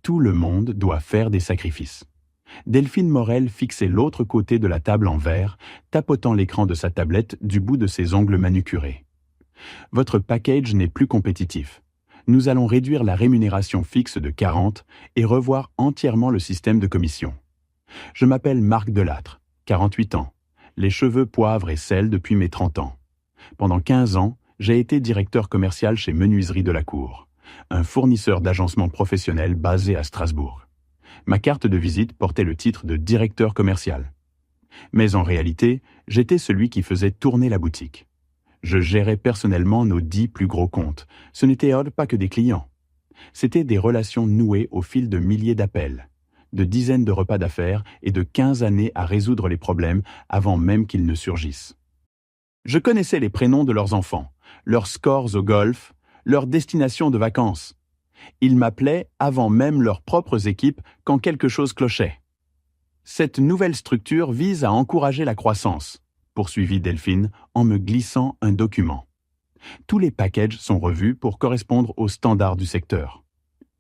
Tout le monde doit faire des sacrifices. Delphine Morel fixait l'autre côté de la table en verre, tapotant l'écran de sa tablette du bout de ses ongles manucurés. Votre package n'est plus compétitif. Nous allons réduire la rémunération fixe de 40 et revoir entièrement le système de commission. Je m'appelle Marc Delattre, 48 ans, les cheveux poivre et sel depuis mes 30 ans. Pendant 15 ans, j'ai été directeur commercial chez Menuiseries de la Cour, un fournisseur d'agencement professionnel basé à Strasbourg. Ma carte de visite portait le titre de directeur commercial. Mais en réalité, j'étais celui qui faisait tourner la boutique. Je gérais personnellement nos 10 plus gros comptes. Ce n'étaient pas que des clients. C'étaient des relations nouées au fil de milliers d'appels, de dizaines de repas d'affaires et de 15 années à résoudre les problèmes avant même qu'ils ne surgissent. Je connaissais les prénoms de leurs enfants, leurs scores au golf, leurs destinations de vacances. Ils m'appelaient avant même leurs propres équipes quand quelque chose clochait. Cette nouvelle structure vise à encourager la croissance, poursuivit Delphine en me glissant un document. Tous les packages sont revus pour correspondre aux standards du secteur.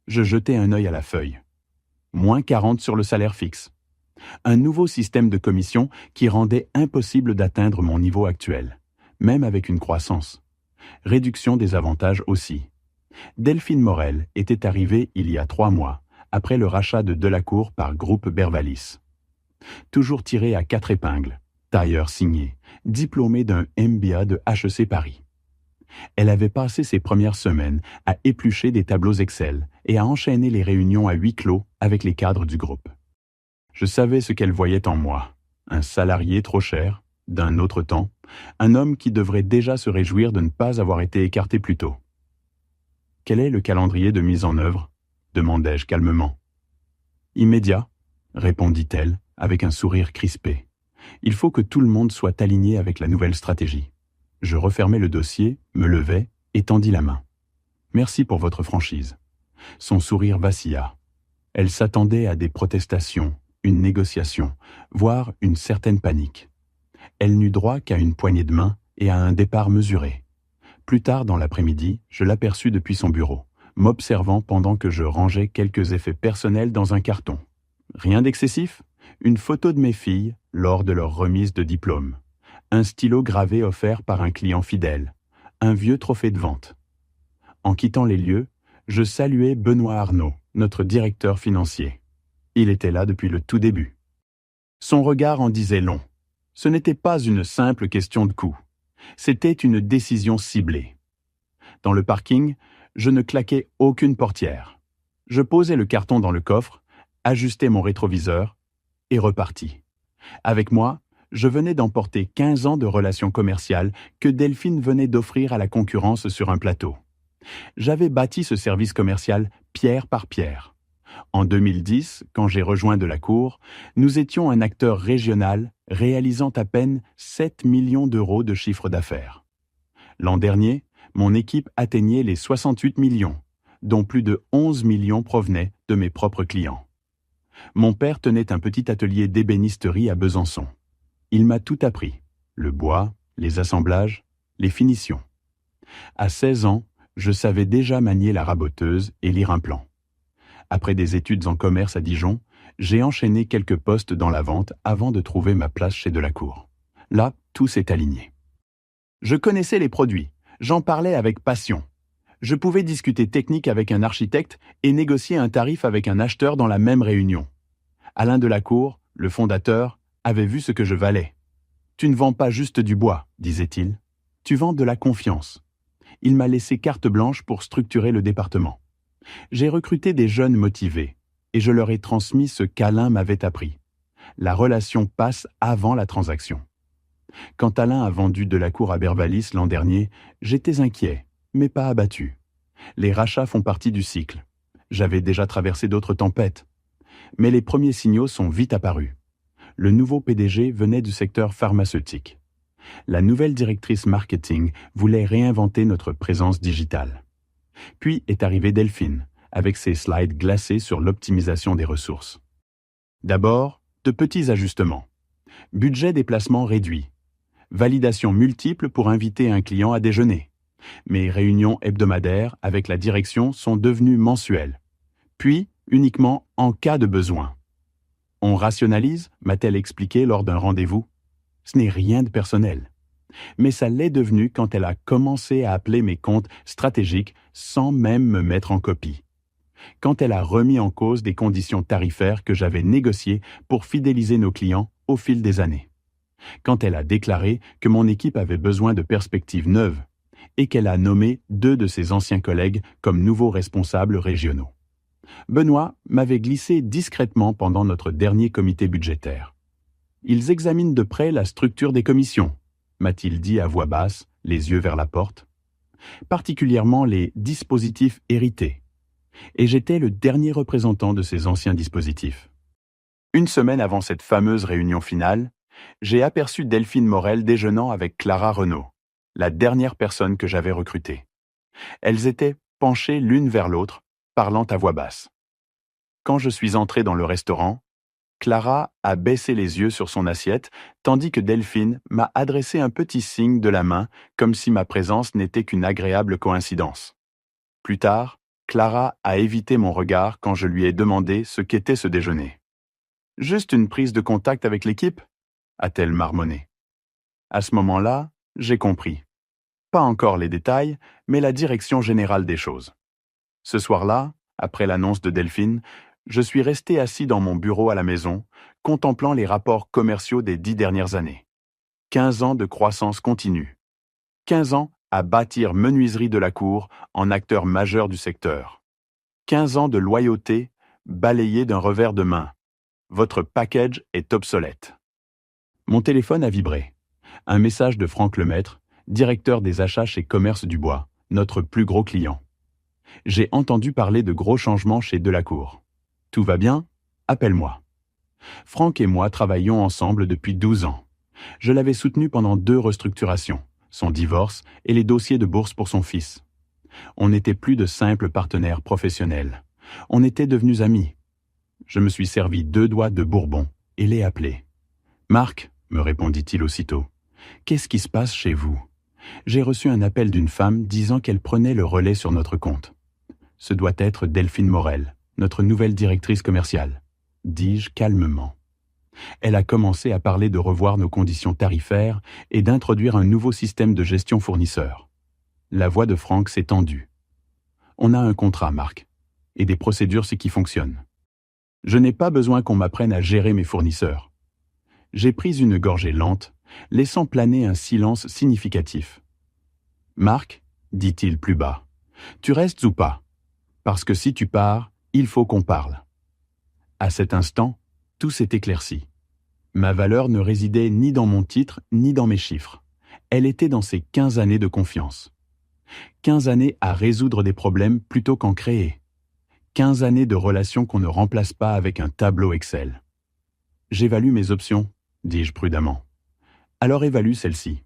Je jetai un œil à la feuille. Moins 40 sur le salaire fixe. Un nouveau système de commission qui rendait impossible d'atteindre mon niveau actuel, même avec une croissance. Réduction des avantages aussi. Delphine Morel était arrivée il y a 3 mois, après le rachat de Delacour par Groupe Bervalis. Toujours tiré à 4 épingles, tailleur signé, diplômée d'un MBA de HEC Paris. Elle avait passé ses premières semaines à éplucher des tableaux Excel et à enchaîner les réunions à huis clos avec les cadres du groupe. Je savais ce qu'elle voyait en moi, un salarié trop cher, d'un autre temps, un homme qui devrait déjà se réjouir de ne pas avoir été écarté plus tôt. « Quel est le calendrier de mise en œuvre ?» demandai-je calmement. « Immédiat », répondit-elle avec un sourire crispé. « Il faut que tout le monde soit aligné avec la nouvelle stratégie. » Je refermai le dossier, me levai et tendis la main. « Merci pour votre franchise. » Son sourire vacilla. Elle s'attendait à des protestations, une négociation, voire une certaine panique. Elle n'eut droit qu'à une poignée de main et à un départ mesuré. Plus tard dans l'après-midi, je l'aperçus depuis son bureau, m'observant pendant que je rangeais quelques effets personnels dans un carton. Rien d'excessif, une photo de mes filles lors de leur remise de diplôme, un stylo gravé offert par un client fidèle, un vieux trophée de vente. En quittant les lieux, je saluai Benoît Arnaud, notre directeur financier. Il était là depuis le tout début. Son regard en disait long. Ce n'était pas une simple question de coût. C'était une décision ciblée. Dans le parking, je ne claquai aucune portière. Je posai le carton dans le coffre, ajustai mon rétroviseur et repartis. Avec moi, je venais d'emporter 15 ans de relations commerciales que Delphine venait d'offrir à la concurrence sur un plateau. J'avais bâti ce service commercial pierre par pierre. En 2010, quand j'ai rejoint Delacour, nous étions un acteur régional réalisant à peine 7 millions d'euros de chiffre d'affaires. L'an dernier, mon équipe atteignait les 68 millions, dont plus de 11 millions provenaient de mes propres clients. Mon père tenait un petit atelier d'ébénisterie à Besançon. Il m'a tout appris, le bois, les assemblages, les finitions. À 16 ans, je savais déjà manier la raboteuse et lire un plan. Après des études en commerce à Dijon, j'ai enchaîné quelques postes dans la vente avant de trouver ma place chez Delacour. Là, tout s'est aligné. Je connaissais les produits, j'en parlais avec passion. Je pouvais discuter technique avec un architecte et négocier un tarif avec un acheteur dans la même réunion. Alain Delacour, le fondateur, avait vu ce que je valais. « Tu ne vends pas juste du bois, disait-il. Tu vends de la confiance. » Il m'a laissé carte blanche pour structurer le département. J'ai recruté des jeunes motivés et je leur ai transmis ce qu'Alain m'avait appris. La relation passe avant la transaction. Quand Alain a vendu Delacour à Bervalis l'an dernier, j'étais inquiet, mais pas abattu. Les rachats font partie du cycle. J'avais déjà traversé d'autres tempêtes. Mais les premiers signaux sont vite apparus. Le nouveau PDG venait du secteur pharmaceutique. La nouvelle directrice marketing voulait réinventer notre présence digitale. Puis est arrivée Delphine, avec ses slides glacés sur l'optimisation des ressources. D'abord, de petits ajustements. Budget déplacement réduit. Validation multiple pour inviter un client à déjeuner. Mes réunions hebdomadaires avec la direction sont devenues mensuelles. Puis, uniquement en cas de besoin. On rationalise, m'a-t-elle expliqué lors d'un rendez-vous. Ce n'est rien de personnel. Mais ça l'est devenu quand elle a commencé à appeler mes comptes stratégiques sans même me mettre en copie. Quand elle a remis en cause des conditions tarifaires que j'avais négociées pour fidéliser nos clients au fil des années. Quand elle a déclaré que mon équipe avait besoin de perspectives neuves et qu'elle a nommé 2 de ses anciens collègues comme nouveaux responsables régionaux. Benoît m'avait glissé discrètement pendant notre dernier comité budgétaire. Ils examinent de près la structure des commissions, m'a-t-il dit à voix basse, les yeux vers la porte. Particulièrement les dispositifs hérités. Et j'étais le dernier représentant de ces anciens dispositifs. Une semaine avant cette fameuse réunion finale, j'ai aperçu Delphine Morel déjeunant avec Clara Renaud, la dernière personne que j'avais recrutée. Elles étaient penchées l'une vers l'autre, parlant à voix basse. Quand je suis entré dans le restaurant, Clara a baissé les yeux sur son assiette, tandis que Delphine m'a adressé un petit signe de la main, comme si ma présence n'était qu'une agréable coïncidence. Plus tard, Clara a évité mon regard quand je lui ai demandé ce qu'était ce déjeuner. « Juste une prise de contact avec l'équipe ?» a-t-elle marmonné. À ce moment-là, j'ai compris. Pas encore les détails, mais la direction générale des choses. Ce soir-là, après l'annonce de Delphine, je suis resté assis dans mon bureau à la maison, contemplant les rapports commerciaux des 10 dernières années. 15 ans de croissance continue. 15 ans à bâtir Menuiserie de la Cour en acteur majeur du secteur. 15 ans de loyauté balayée d'un revers de main. Votre package est obsolète. Mon téléphone a vibré. Un message de Franck Lemaître, directeur des achats chez Commerce du Bois, notre plus gros client. J'ai entendu parler de gros changements chez Delacour. Tout va bien? Appelle-moi. Franck et moi travaillions ensemble depuis 12 ans. Je l'avais soutenu pendant 2 restructurations, son divorce et les dossiers de bourse pour son fils. On n'était plus de simples partenaires professionnels. On était devenus amis. Je me suis servi 2 doigts de Bourbon et l'ai appelé. « Marc, » me répondit-il aussitôt, « qu'est-ce qui se passe chez vous? J'ai reçu un appel d'une femme disant qu'elle prenait le relais sur notre compte. Ce doit être Delphine Morel, notre nouvelle directrice commerciale, dis-je calmement. Elle a commencé à parler de revoir nos conditions tarifaires et d'introduire un nouveau système de gestion fournisseur. La voix de Franck s'est tendue. On a un contrat, Marc, et des procédures qui fonctionnent. Je n'ai pas besoin qu'on m'apprenne à gérer mes fournisseurs. J'ai pris une gorgée lente, laissant planer un silence significatif. « Marc, dit-il plus bas, tu restes ou pas? Parce que si tu pars, il faut qu'on parle. » À cet instant, tout s'est éclairci. Ma valeur ne résidait ni dans mon titre, ni dans mes chiffres. Elle était dans ces 15 années de confiance. 15 années à résoudre des problèmes plutôt qu'en créer. 15 années de relations qu'on ne remplace pas avec un tableau Excel. J'évalue mes options, dis-je prudemment. Alors évalue celle-ci.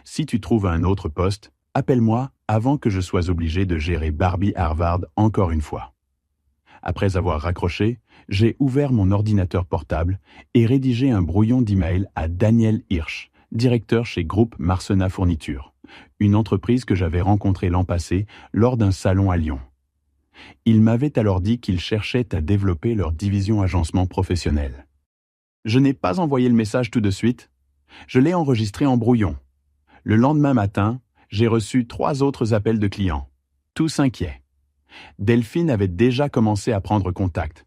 Si tu trouves un autre poste, appelle-moi avant que je sois obligé de gérer Barbie Harvard encore une fois. Après avoir raccroché, j'ai ouvert mon ordinateur portable et rédigé un brouillon d'email à Daniel Hirsch, directeur chez Groupe Marcenat Fourniture, une entreprise que j'avais rencontrée l'an passé lors d'un salon à Lyon. Il m'avait alors dit qu'ils cherchaient à développer leur division agencement professionnel. Je n'ai pas envoyé le message tout de suite. Je l'ai enregistré en brouillon. Le lendemain matin, j'ai reçu 3 autres appels de clients, tous inquiets. Delphine avait déjà commencé à prendre contact,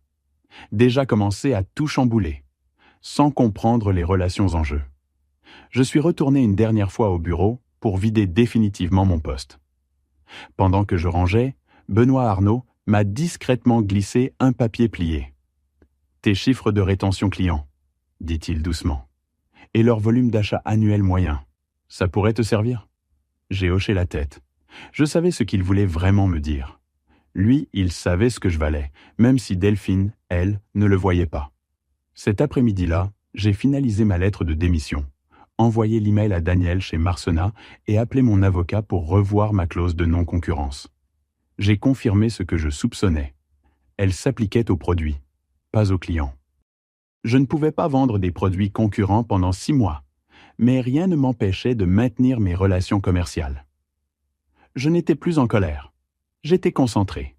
déjà commencé à tout chambouler, sans comprendre les relations en jeu. Je suis retourné une dernière fois au bureau pour vider définitivement mon poste. Pendant que je rangeais, Benoît Arnault m'a discrètement glissé un papier plié. « Tes chiffres de rétention client », dit-il doucement, « et leur volume d'achat annuel moyen. Ça pourrait te servir ?» J'ai hoché la tête. Je savais ce qu'il voulait vraiment me dire. Lui, il savait ce que je valais, même si Delphine, elle, ne le voyait pas. Cet après-midi-là, j'ai finalisé ma lettre de démission, envoyé l'email à Daniel chez Marcenat et appelé mon avocat pour revoir ma clause de non-concurrence. J'ai confirmé ce que je soupçonnais. Elle s'appliquait aux produits, pas aux clients. Je ne pouvais pas vendre des produits concurrents pendant 6 mois, mais rien ne m'empêchait de maintenir mes relations commerciales. Je n'étais plus en colère. J'étais concentré,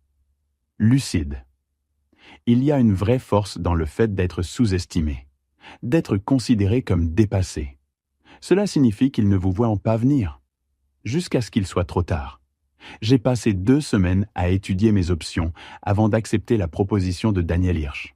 lucide. Il y a une vraie force dans le fait d'être sous-estimé, d'être considéré comme dépassé. Cela signifie qu'ils ne vous voient pas venir, jusqu'à ce qu'il soit trop tard. J'ai passé 2 semaines à étudier mes options avant d'accepter la proposition de Daniel Hirsch.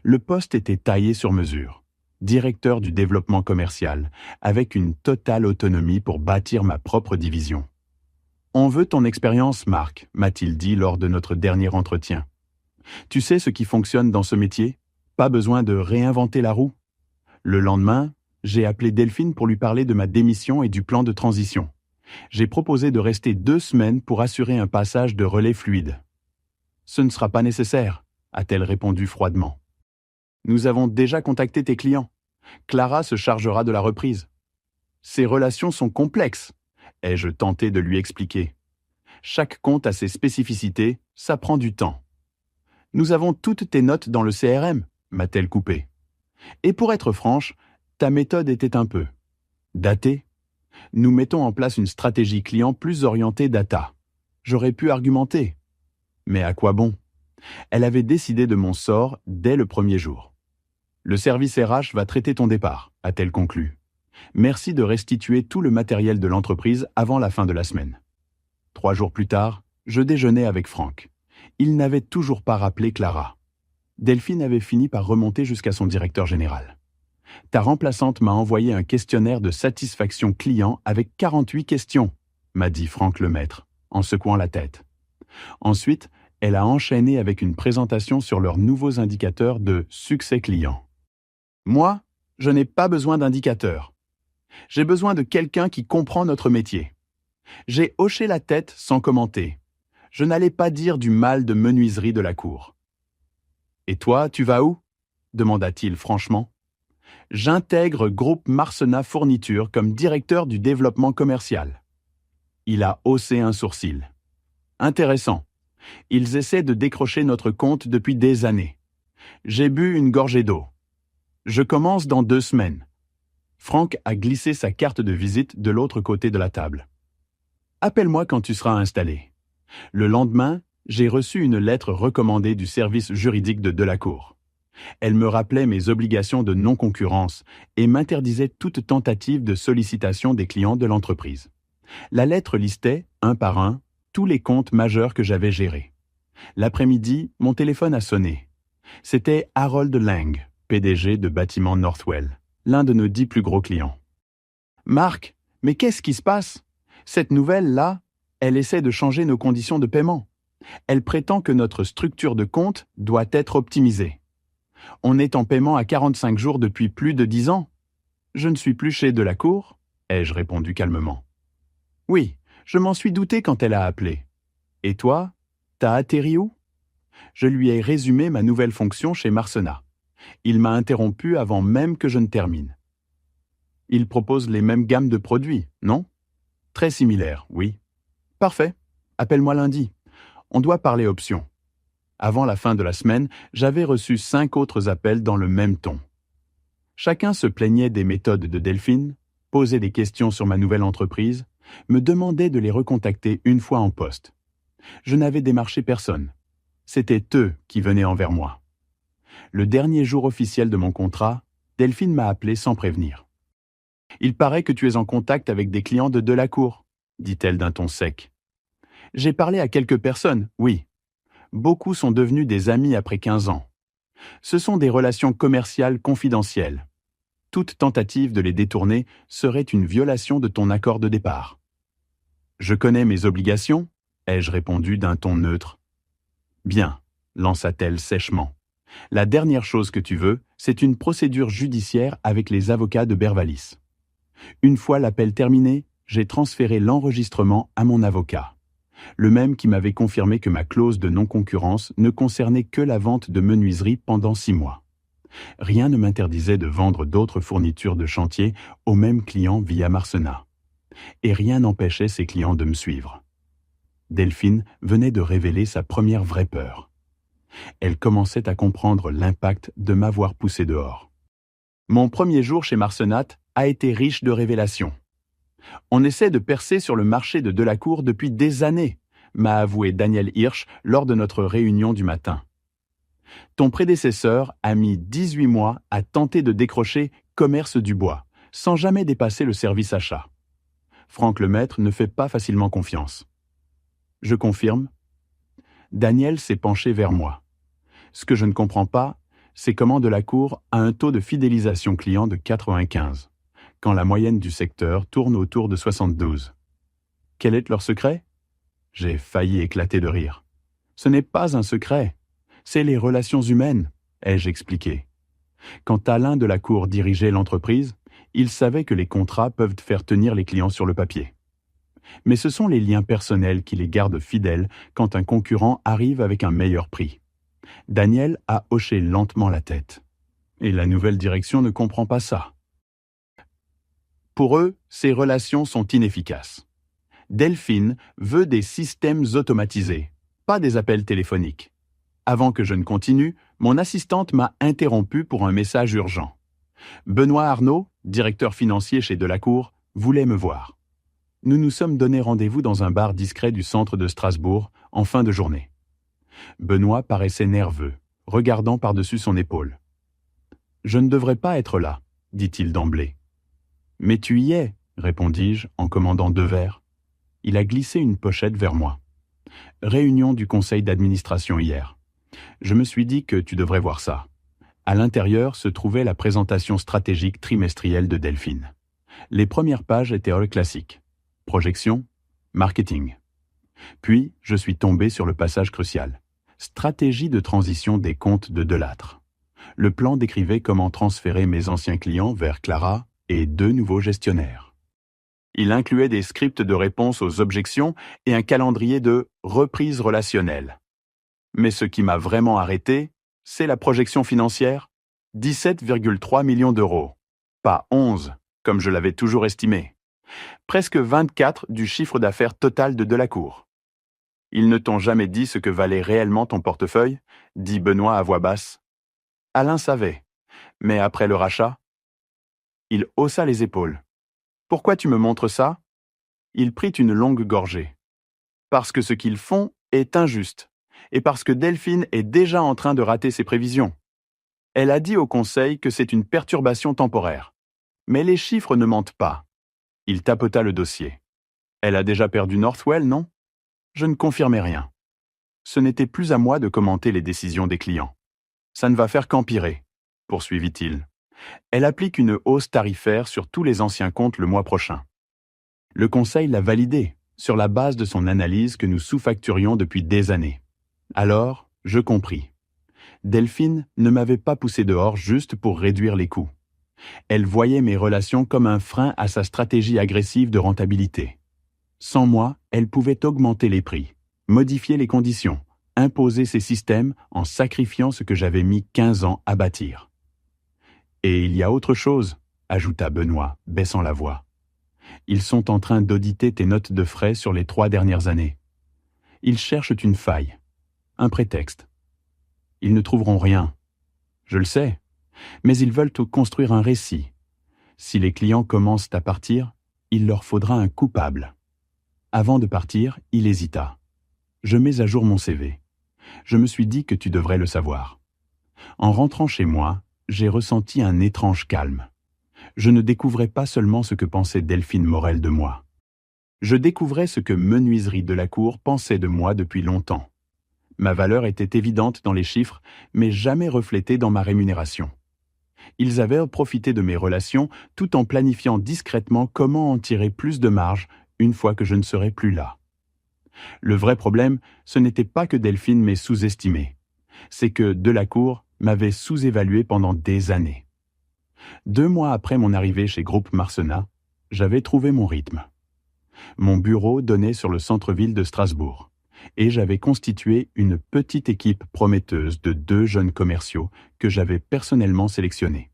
Le poste était taillé sur mesure, directeur du développement commercial, avec une totale autonomie pour bâtir ma propre division. « On veut ton expérience, Marc », m'a-t-il dit lors de notre dernier entretien. « Tu sais ce qui fonctionne dans ce métier? Pas besoin de réinventer la roue. » Le lendemain, j'ai appelé Delphine pour lui parler de ma démission et du plan de transition. J'ai proposé de rester 2 semaines pour assurer un passage de relais fluide. « Ce ne sera pas nécessaire », a-t-elle répondu froidement. « Nous avons déjà contacté tes clients. Clara se chargera de la reprise. »« Ces relations sont complexes », ai-je tenté de lui expliquer. « Chaque compte a ses spécificités, ça prend du temps. »« Nous avons toutes tes notes dans le CRM », m'a-t-elle coupé. « Et pour être franche, ta méthode était un peu datée. Nous mettons en place une stratégie client plus orientée data. J'aurais pu argumenter. Mais à quoi bon? Elle avait décidé de mon sort dès le premier jour. Le service RH va traiter ton départ, a-t-elle conclu. Merci de restituer tout le matériel de l'entreprise avant la fin de la semaine. 3 jours plus tard, je déjeunais avec Franck. Il n'avait toujours pas rappelé Clara. Delphine avait fini par remonter jusqu'à son directeur général. Ta remplaçante m'a envoyé un questionnaire de satisfaction client avec 48 questions, m'a dit Franck Lemaître, en secouant la tête. Ensuite, elle a enchaîné avec une présentation sur leurs nouveaux indicateurs de succès client. Moi, je n'ai pas besoin d'indicateurs. J'ai besoin de quelqu'un qui comprend notre métier. J'ai hoché la tête sans commenter. Je n'allais pas dire du mal de menuiserie de la cour. « Et toi, tu vas où » demanda-t-il franchement. « J'intègre Groupe Marcenat Fourniture comme directeur du développement commercial. » Il a haussé un sourcil. « Intéressant. Ils essaient de décrocher notre compte depuis des années. J'ai bu une gorgée d'eau. Je commence dans 2 semaines. » Franck a glissé sa carte de visite de l'autre côté de la table. « Appelle-moi quand tu seras installé. » Le lendemain, j'ai reçu une lettre recommandée du service juridique de Delacour. Elle me rappelait mes obligations de non-concurrence et m'interdisait toute tentative de sollicitation des clients de l'entreprise. La lettre listait, un par un, tous les comptes majeurs que j'avais gérés. L'après-midi, mon téléphone a sonné. C'était Harold Lang, PDG de Bâtiment Northwell, l'un de nos 10 plus gros clients. « Marc, mais qu'est-ce qui se passe? Cette nouvelle-là, elle essaie de changer nos conditions de paiement. Elle prétend que notre structure de compte doit être optimisée. On est en paiement à 45 jours depuis plus de 10 ans. Je ne suis plus chez Delacour, ai-je répondu calmement. Oui, je m'en suis douté quand elle a appelé. Et toi, t'as atterri où? Je lui ai résumé ma nouvelle fonction chez Marcenat. Il m'a interrompu avant même que je ne termine. Il propose les mêmes gammes de produits, non? Très similaires, oui. Parfait. Appelle-moi lundi. On doit parler options. Avant la fin de la semaine, j'avais reçu 5 autres appels dans le même ton. Chacun se plaignait des méthodes de Delphine, posait des questions sur ma nouvelle entreprise, me demandait de les recontacter une fois en poste. Je n'avais démarché personne. C'était eux qui venaient envers moi. Le dernier jour officiel de mon contrat, Delphine m'a appelé sans prévenir. « Il paraît que tu es en contact avec des clients de Delacour, » dit-elle d'un ton sec. « J'ai parlé à quelques personnes, oui. Beaucoup sont devenus des amis après 15 ans. Ce sont des relations commerciales confidentielles. Toute tentative de les détourner serait une violation de ton accord de départ. »« Je connais mes obligations, » ai-je répondu d'un ton neutre. « Bien, » lança-t-elle sèchement. « La dernière chose que tu veux, c'est une procédure judiciaire avec les avocats de Bervalis. » Une fois l'appel terminé, j'ai transféré l'enregistrement à mon avocat. Le même qui m'avait confirmé que ma clause de non-concurrence ne concernait que la vente de menuiserie pendant 6 mois. Rien ne m'interdisait de vendre d'autres fournitures de chantier aux mêmes clients via Marcenat. Et rien n'empêchait ces clients de me suivre. Delphine venait de révéler sa première vraie peur. Elle commençait à comprendre l'impact de m'avoir poussé dehors. Mon premier jour chez Marcenat a été riche de révélations. On essaie de percer sur le marché de Delacour depuis des années, m'a avoué Daniel Hirsch lors de notre réunion du matin. Ton prédécesseur a mis 18 mois à tenter de décrocher commerce du bois, sans jamais dépasser le service achat. Franck Lemaître ne fait pas facilement confiance. Je confirme. Daniel s'est penché vers moi. Ce que je ne comprends pas, c'est comment Delacour a un taux de fidélisation client de 95, quand la moyenne du secteur tourne autour de 72. Quel est leur secret? J'ai failli éclater de rire. Ce n'est pas un secret, c'est les relations humaines, ai-je expliqué. Quand Alain Delacour dirigeait l'entreprise, il savait que les contrats peuvent faire tenir les clients sur le papier. Mais ce sont les liens personnels qui les gardent fidèles quand un concurrent arrive avec un meilleur prix. Daniel a hoché lentement la tête. Et la nouvelle direction ne comprend pas ça. Pour eux, ces relations sont inefficaces. Delphine veut des systèmes automatisés, pas des appels téléphoniques. Avant que je ne continue, mon assistante m'a interrompu pour un message urgent. Benoît Arnault, directeur financier chez Delacour, voulait me voir. Nous nous sommes donné rendez-vous dans un bar discret du centre de Strasbourg en fin de journée. Benoît paraissait nerveux, regardant par-dessus son épaule. « Je ne devrais pas être là, dit-il d'emblée. »« Mais tu y es, répondis-je en commandant 2 verres. Il a glissé une pochette vers moi. « Réunion du conseil d'administration hier. Je me suis dit que tu devrais voir ça. » À l'intérieur se trouvait la présentation stratégique trimestrielle de Delphine. Les premières pages étaient all classiques. Projection, marketing. Puis, je suis tombé sur le passage crucial. Stratégie de transition des comptes de Delattre. Le plan décrivait comment transférer mes anciens clients vers Clara et 2 nouveaux gestionnaires. Il incluait des scripts de réponse aux objections et un calendrier de reprise relationnelle. Mais ce qui m'a vraiment arrêté, c'est la projection financière, 17,3 millions d'euros. Pas 11, comme je l'avais toujours estimé. Presque 24 du chiffre d'affaires total de Delacour. Ils ne t'ont jamais dit ce que valait réellement ton portefeuille, dit Benoît à voix basse. Alain savait, mais après le rachat, il haussa les épaules. Pourquoi tu me montres ça? Il prit une longue gorgée. Parce que ce qu'ils font est injuste, et parce que Delphine est déjà en train de rater ses prévisions. Elle a dit au conseil que c'est une perturbation temporaire. Mais les chiffres ne mentent pas. Il tapota le dossier. Elle a déjà perdu Northwell, non? Je ne confirmais rien. Ce n'était plus à moi de commenter les décisions des clients. Ça ne va faire qu'empirer, poursuivit-il. Elle applique une hausse tarifaire sur tous les anciens comptes le mois prochain. Le conseil l'a validé, sur la base de son analyse que nous sous-facturions depuis des années. Alors, je compris. Delphine ne m'avait pas poussé dehors juste pour réduire les coûts. Elle voyait mes relations comme un frein à sa stratégie agressive de rentabilité. Sans moi, elle pouvait augmenter les prix, modifier les conditions, imposer ses systèmes en sacrifiant ce que j'avais mis 15 ans à bâtir. Et il y a autre chose, ajouta Benoît, baissant la voix. Ils sont en train d'auditer tes notes de frais sur les 3 dernières années. Ils cherchent une faille, un prétexte. Ils ne trouveront rien. Je le sais, mais ils veulent construire un récit. Si les clients commencent à partir, il leur faudra un coupable. Avant de partir, il hésita. Je mets à jour mon CV. Je me suis dit que tu devrais le savoir. En rentrant chez moi, j'ai ressenti un étrange calme. Je ne découvrais pas seulement ce que pensait Delphine Morel de moi. Je découvrais ce que Menuiserie Delacour pensait de moi depuis longtemps. Ma valeur était évidente dans les chiffres, mais jamais reflétée dans ma rémunération. Ils avaient profité de mes relations tout en planifiant discrètement comment en tirer plus de marge une fois que je ne serais plus là. Le vrai problème, ce n'était pas que Delphine m'ait sous-estimé. C'est que Delacour m'avait sous-évalué pendant des années. 2 mois après mon arrivée chez Groupe Marcenat, j'avais trouvé mon rythme. Mon bureau donnait sur le centre-ville de Strasbourg, et j'avais constitué une petite équipe prometteuse de 2 jeunes commerciaux que j'avais personnellement sélectionnés.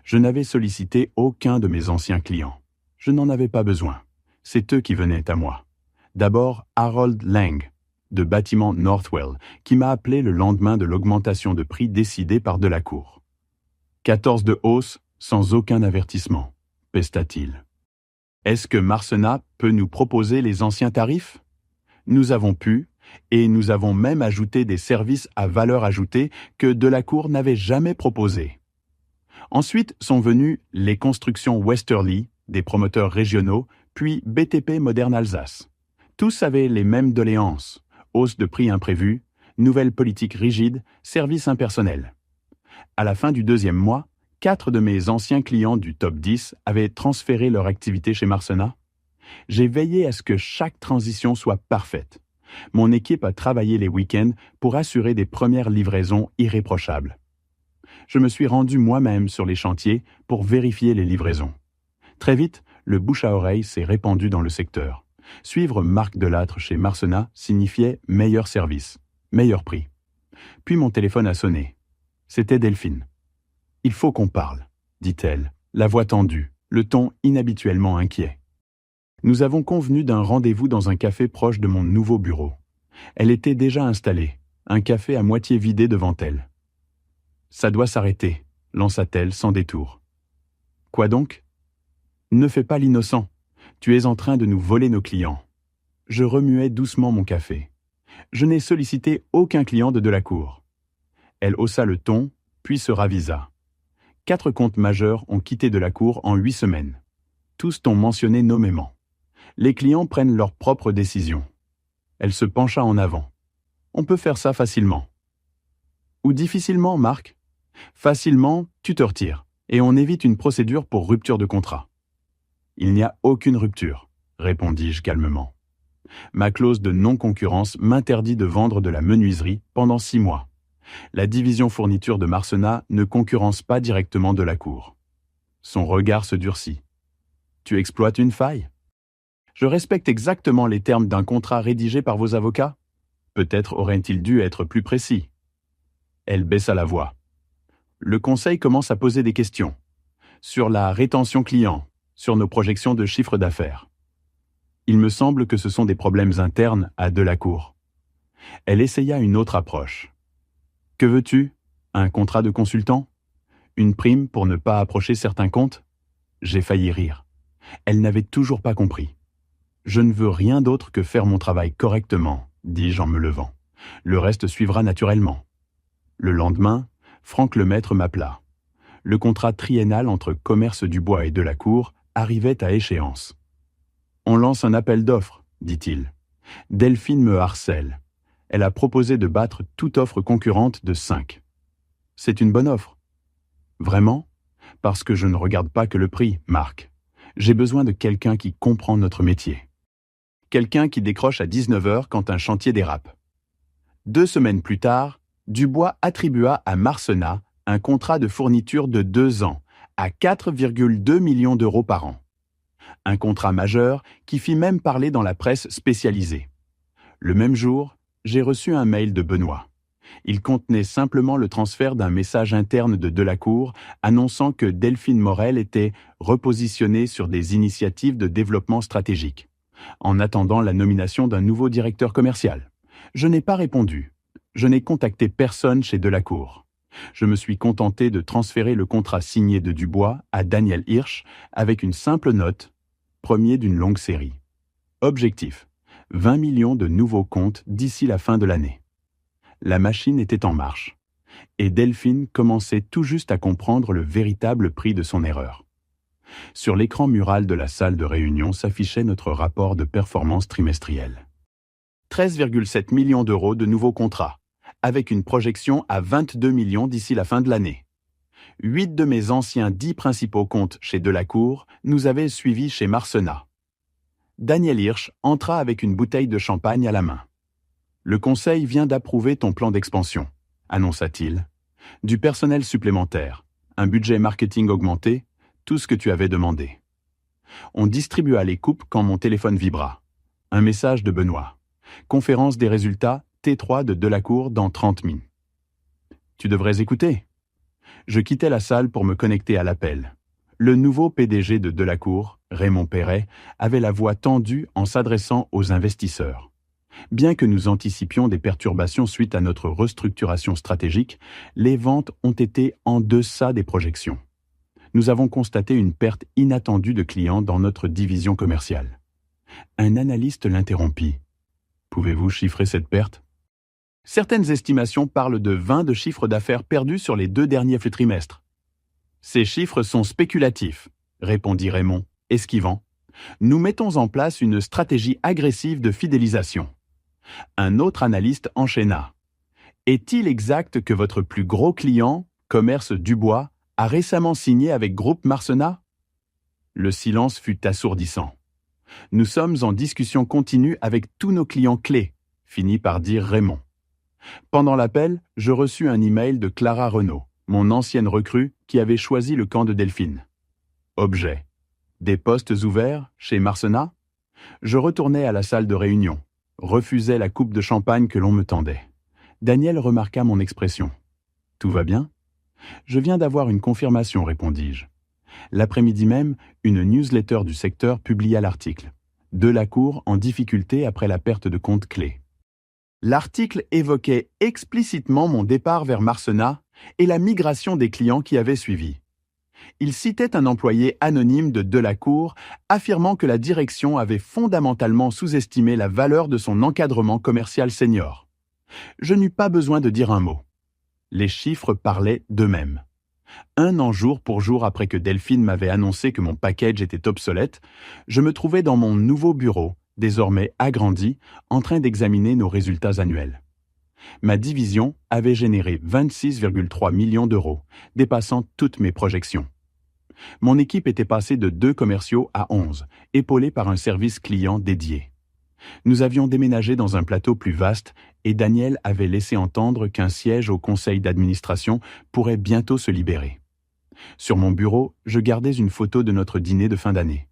Je n'avais sollicité aucun de mes anciens clients. Je n'en avais pas besoin. C'est eux qui venaient à moi. D'abord Harold Lang, de Bâtiment Northwell, qui m'a appelé le lendemain de l'augmentation de prix décidée par Delacour. 14 de hausse sans aucun avertissement, pesta-t-il. Est-ce que Marcenat peut nous proposer les anciens tarifs? Nous avons pu, Et nous avons même ajouté des services à valeur ajoutée que Delacour n'avait jamais proposés. Ensuite sont venues les constructions Westerly, des promoteurs régionaux, puis BTP Moderne Alsace. Tous avaient les mêmes doléances: hausse de prix imprévue, nouvelles politiques rigides, services impersonnels. À la fin du deuxième mois, 4 de mes anciens clients du top 10 avaient transféré leur activité chez Marsena. J'ai veillé à ce que chaque transition soit parfaite. Mon équipe a travaillé les week-ends pour assurer des premières livraisons irréprochables. Je me suis rendu moi-même sur les chantiers pour vérifier les livraisons. Très vite, le bouche à oreille s'est répandu dans le secteur. Suivre Marc Delattre chez Marsena signifiait meilleur service, meilleur prix. Puis mon téléphone a sonné. C'était Delphine. « Il faut qu'on parle », dit-elle, la voix tendue, le ton inhabituellement inquiet. Nous avons convenu d'un rendez-vous dans un café proche de mon nouveau bureau. Elle était déjà installée, un café à moitié vidé devant elle. « Ça doit s'arrêter », lança-t-elle sans détour. « Quoi donc ? » ?»« Ne fais pas l'innocent. Tu es en train de nous voler nos clients. » Je remuais doucement mon café. Je n'ai sollicité aucun client de Delacour. Elle haussa le ton, puis se ravisa. 4 comptes majeurs ont quitté Delacour en 8 semaines. Tous t'ont mentionné nommément. Les clients prennent leurs propres décisions. Elle se pencha en avant. On peut faire ça facilement. Ou difficilement, Marc? Facilement, tu te retires, et on évite une procédure pour rupture de contrat. Il n'y a aucune rupture, répondis-je calmement. Ma clause de non-concurrence m'interdit de vendre de la menuiserie pendant 6 mois. La division fourniture de Marsena ne concurrence pas directement Delacour. Son regard se durcit. Tu exploites une faille? Je respecte exactement les termes d'un contrat rédigé par vos avocats. Peut-être aurait-il dû être plus précis. Elle baissa la voix. Le conseil commence à poser des questions. Sur la rétention client, sur nos projections de chiffre d'affaires. Il me semble que ce sont des problèmes internes à Delacour. Elle essaya une autre approche. Que veux-tu? Un contrat de consultant? Une prime pour ne pas approcher certains comptes? J'ai failli rire. Elle n'avait toujours pas compris. Je ne veux rien d'autre que faire mon travail correctement, dis-je en me levant. Le reste suivra naturellement. Le lendemain, Franck Lemaître m'appela. Le contrat triennal entre Commerce du Bois et Delacour arrivait à échéance. On lance un appel d'offres, dit-il. Delphine me harcèle. Elle a proposé de battre toute offre concurrente de 5. C'est une bonne offre. Vraiment? Parce que je ne regarde pas que le prix, Marc. J'ai besoin de quelqu'un qui comprend notre métier. Quelqu'un qui décroche à 19h quand un chantier dérape. 2 semaines plus tard, Dubois attribua à Marsena un contrat de fourniture de 2 ans à 4,2 millions d'euros par an. Un contrat majeur qui fit même parler dans la presse spécialisée. Le même jour, j'ai reçu un mail de Benoît. Il contenait simplement le transfert d'un message interne de Delacour annonçant que Delphine Morel était repositionnée sur des initiatives de développement stratégique, en attendant la nomination d'un nouveau directeur commercial. Je n'ai pas répondu. Je n'ai contacté personne chez Delacour. Je me suis contenté de transférer le contrat signé de Dubois à Daniel Hirsch avec une simple note, premier d'une longue série. Objectif: 20 millions de nouveaux comptes d'ici la fin de l'année. La machine était en marche, et Delphine commençait tout juste à comprendre le véritable prix de son erreur. Sur l'écran mural de la salle de réunion s'affichait notre rapport de performance trimestrielle. 13,7 millions d'euros de nouveaux contrats, avec une projection à 22 millions d'ici la fin de l'année. 8 de mes anciens 10 principaux comptes chez Delacour nous avaient suivis chez Marsena. Daniel Hirsch entra avec une bouteille de champagne à la main. « Le conseil vient d'approuver ton plan d'expansion », annonça-t-il. « Du personnel supplémentaire, un budget marketing augmenté, tout ce que tu avais demandé. » On distribua les coupes quand mon téléphone vibra. Un message de Benoît. Conférence des résultats T3 de Delacour dans 30 min. Tu devrais écouter. Je quittais la salle pour me connecter à l'appel. Le nouveau PDG de Delacour, Raymond Perret, avait la voix tendue en s'adressant aux investisseurs. Bien que nous anticipions des perturbations suite à notre restructuration stratégique, les ventes ont été en deçà des projections. Nous avons constaté une perte inattendue de clients dans notre division commerciale. Un analyste l'interrompit. Pouvez-vous chiffrer cette perte? Certaines estimations parlent de 20 de chiffre d'affaires perdus sur les 2 derniers trimestres. Ces chiffres sont spéculatifs, répondit Raymond, esquivant. Nous mettons en place une stratégie agressive de fidélisation. Un autre analyste enchaîna. Est-il exact que votre plus gros client, Commerce Dubois, a récemment signé avec Groupe Marcenat? Le silence fut assourdissant. Nous sommes en discussion continue avec tous nos clients clés, finit par dire Raymond. Pendant l'appel, je reçus un email de Clara Renaud, mon ancienne recrue qui avait choisi le camp de Delphine. Objet. Des postes ouverts chez Marcenat? Je retournai à la salle de réunion, refusai la coupe de champagne que l'on me tendait. Daniel remarqua mon expression. « Tout va bien ?» « Je viens d'avoir une confirmation, répondis-je. L'après-midi même, une newsletter du secteur publia l'article. Delacour en difficulté après la perte de compte clé. L'article évoquait explicitement mon départ vers Marcenat et la migration des clients qui avaient suivi. Il citait un employé anonyme de Delacour affirmant que la direction avait fondamentalement sous-estimé la valeur de son encadrement commercial senior. Je n'eus pas besoin de dire un mot. Les chiffres parlaient d'eux-mêmes. 1 an jour pour jour après que Delphine m'avait annoncé que mon package était obsolète, je me trouvais dans mon nouveau bureau, désormais agrandi, en train d'examiner nos résultats annuels. Ma division avait généré 26,3 millions d'euros, dépassant toutes mes projections. Mon équipe était passée de 2 commerciaux à 11, épaulée par un service client dédié. Nous avions déménagé dans un plateau plus vaste et Daniel avait laissé entendre qu'un siège au conseil d'administration pourrait bientôt se libérer. Sur mon bureau, je gardais une photo de notre dîner de fin d'année.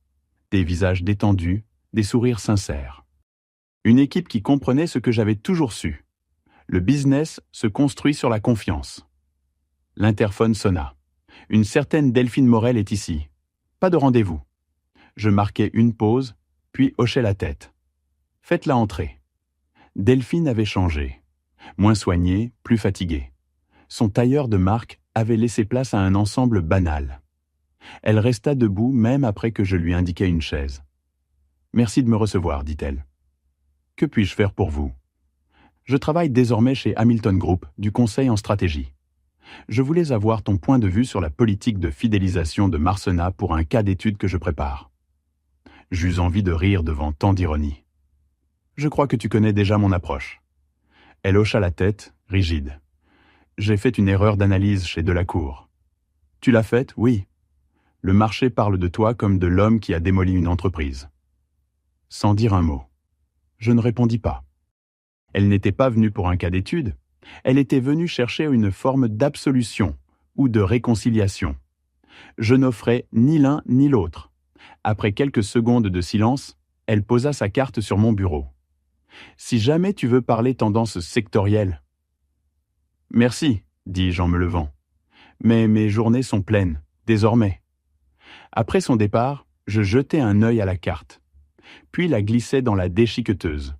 Des visages détendus, des sourires sincères. Une équipe qui comprenait ce que j'avais toujours su. Le business se construit sur la confiance. L'interphone sonna. Une certaine Delphine Morel est ici. Pas de rendez-vous. Je marquai une pause, puis hochai la tête. Faites-la entrer. Delphine avait changé. Moins soignée, plus fatiguée. Son tailleur de marque avait laissé place à un ensemble banal. Elle resta debout même après que je lui indiquai une chaise. « Merci de me recevoir, dit-elle. Que puis-je faire pour vous ? Je travaille désormais chez Hamilton Group, du conseil en stratégie. Je voulais avoir ton point de vue sur la politique de fidélisation de Marcenat pour un cas d'étude que je prépare. » J'eus envie de rire devant tant d'ironie. « Je crois que tu connais déjà mon approche. » Elle hocha la tête, rigide. « J'ai fait une erreur d'analyse chez Delacour. »« Tu l'as faite, oui. Le marché parle de toi comme de l'homme qui a démoli une entreprise. » Sans dire un mot. Je ne répondis pas. Elle n'était pas venue pour un cas d'étude. Elle était venue chercher une forme d'absolution ou de réconciliation. Je n'offrais ni l'un ni l'autre. Après quelques secondes de silence, elle posa sa carte sur mon bureau. « Si jamais tu veux parler tendance sectorielle. »« Merci, dis-je en me levant. Mais mes journées sont pleines, désormais. » Après son départ, je jetai un œil à la carte, puis la glissai dans la déchiqueteuse.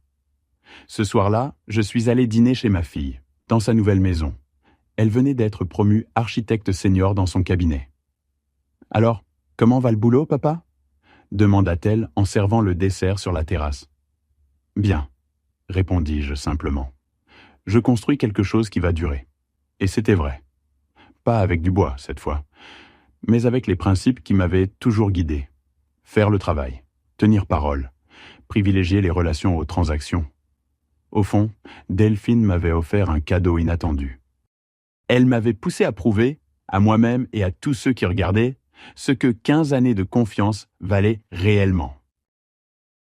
Ce soir-là, je suis allé dîner chez ma fille, dans sa nouvelle maison. Elle venait d'être promue architecte senior dans son cabinet. « Alors, comment va le boulot, papa ?» demanda-t-elle en servant le dessert sur la terrasse. « Bien, » répondis-je simplement. « Je construis quelque chose qui va durer. » Et c'était vrai. Pas avec du bois, cette fois, mais avec les principes qui m'avaient toujours guidé. Faire le travail, tenir parole, privilégier les relations aux transactions. Au fond, Delphine m'avait offert un cadeau inattendu. Elle m'avait poussé à prouver, à moi-même et à tous ceux qui regardaient, ce que 15 années de confiance valaient réellement.